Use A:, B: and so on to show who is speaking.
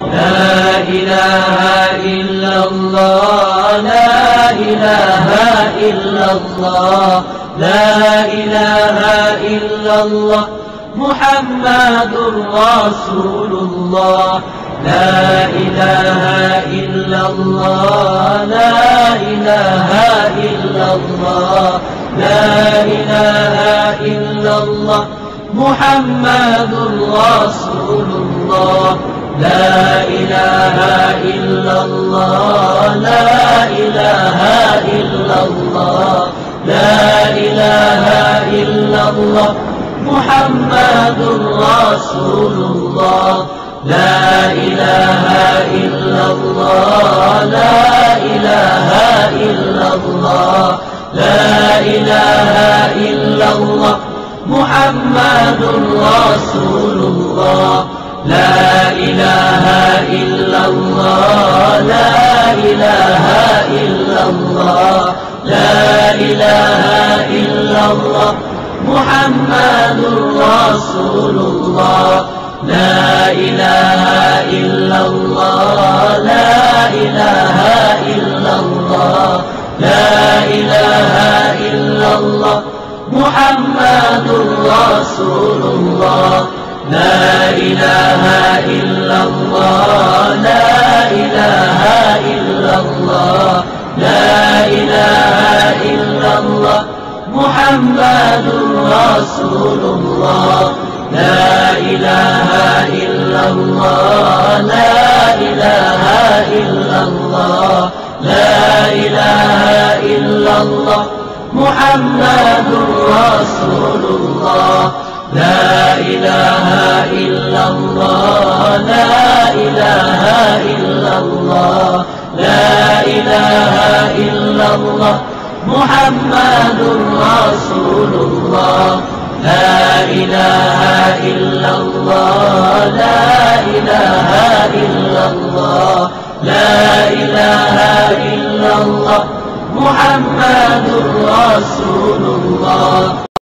A: لا إله إلا الله لا إله إلا الله لا إله إلا الله محمد رسول الله لا إله إلا الله لا إله إلا الله لا إله إلا الله محمد رسول الله لا إله إلا الله لا إله إلا الله لا إله إلا الله محمد رسول الله لا إله إلا الله لا إله إلا الله لا إله إلا الله محمد رسول الله لا إله إلا الله لا إله إلا الله لا إله إلا الله محمد رسول الله لا إله إلا الله لا إله إلا الله لا إله إلا الله محمد رسول الله لا إله إلا الله لا إله إلا الله لا إله إلا الله محمد رسول الله لا إله إلا الله لا إله إلا الله لا إله إلا الله محمد رسول الله لا إله إلا الله لا إله إلا الله لا إله إلا الله محمد رسول الله لا إله إلا الله لا إله إلا الله لا إله إلا الله محمد رسول الله.